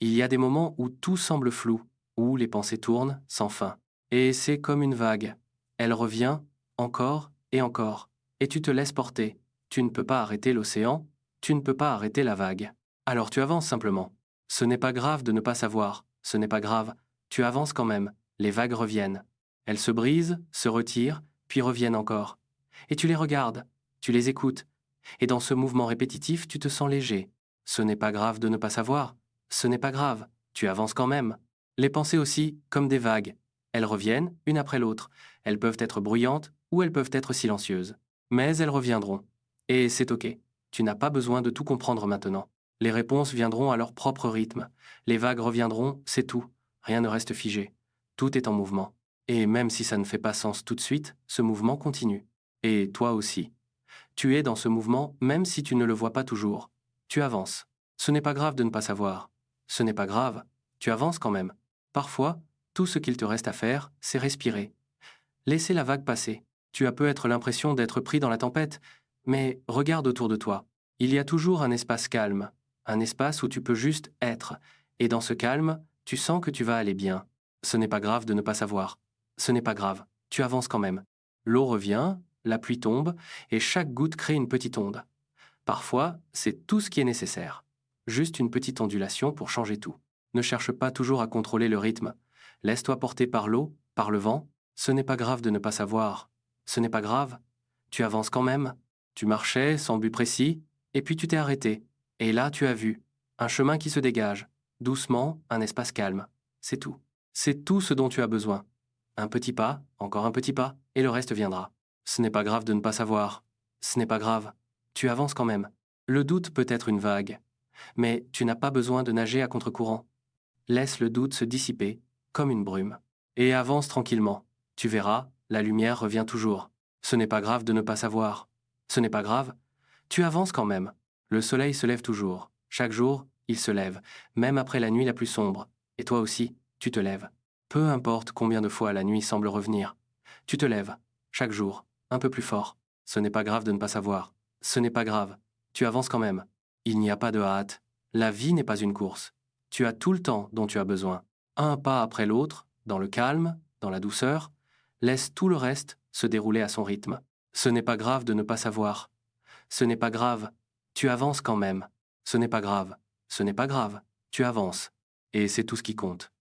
Il y a des moments où tout semble flou, où les pensées tournent sans fin. Et c'est comme une vague. Elle revient, encore et encore. Et tu te laisses porter. Tu ne peux pas arrêter l'océan, tu ne peux pas arrêter la vague. Alors tu avances simplement. Ce n'est pas grave de ne pas savoir, ce n'est pas grave. Tu avances quand même. Les vagues reviennent. Elles se brisent, se retirent, puis reviennent encore. Et tu les regardes, tu les écoutes. Et dans ce mouvement répétitif, tu te sens léger. Ce n'est pas grave de ne pas savoir. Ce n'est pas grave. Tu avances quand même. Les pensées aussi, comme des vagues. Elles reviennent, une après l'autre. Elles peuvent être bruyantes ou elles peuvent être silencieuses. Mais elles reviendront. Et c'est OK. Tu n'as pas besoin de tout comprendre maintenant. Les réponses viendront à leur propre rythme. Les vagues reviendront, c'est tout. Rien ne reste figé. Tout est en mouvement. Et même si ça ne fait pas sens tout de suite, ce mouvement continue. Et toi aussi. Tu es dans ce mouvement même si tu ne le vois pas toujours. Tu avances. Ce n'est pas grave de ne pas savoir. Ce n'est pas grave. Tu avances quand même. Parfois, tout ce qu'il te reste à faire, c'est respirer. Laisser la vague passer. Tu as peut-être l'impression d'être pris dans la tempête, mais regarde autour de toi. Il y a toujours un espace calme, un espace où tu peux juste être. Et dans ce calme, tu sens que tu vas aller bien. Ce n'est pas grave de ne pas savoir. Ce n'est pas grave. Tu avances quand même. L'eau revient, la pluie tombe, et chaque goutte crée une petite onde. Parfois, c'est tout ce qui est nécessaire. Juste une petite ondulation pour changer tout. Ne cherche pas toujours à contrôler le rythme. Laisse-toi porter par l'eau, par le vent. Ce n'est pas grave de ne pas savoir. Ce n'est pas grave. Tu avances quand même. Tu marchais sans but précis, et puis tu t'es arrêté. Et là, tu as vu. Un chemin qui se dégage. Doucement, un espace calme. C'est tout. C'est tout ce dont tu as besoin. Un petit pas, encore un petit pas, et le reste viendra. Ce n'est pas grave de ne pas savoir. Ce n'est pas grave. Tu avances quand même. Le doute peut être une vague, mais tu n'as pas besoin de nager à contre-courant. Laisse le doute se dissiper, comme une brume. Et avance tranquillement. Tu verras, la lumière revient toujours. Ce n'est pas grave de ne pas savoir. Ce n'est pas grave. Tu avances quand même. Le soleil se lève toujours. Chaque jour, il se lève, même après la nuit la plus sombre. Et toi aussi, tu te lèves. Peu importe combien de fois la nuit semble revenir. Tu te lèves, chaque jour, un peu plus fort. Ce n'est pas grave de ne pas savoir. Ce n'est pas grave. Tu avances quand même. Il n'y a pas de hâte. La vie n'est pas une course. Tu as tout le temps dont tu as besoin. Un pas après l'autre, dans le calme, dans la douceur. Laisse tout le reste se dérouler à son rythme. Ce n'est pas grave de ne pas savoir. Ce n'est pas grave. Tu avances quand même. Ce n'est pas grave. Ce n'est pas grave. Tu avances. Et c'est tout ce qui compte.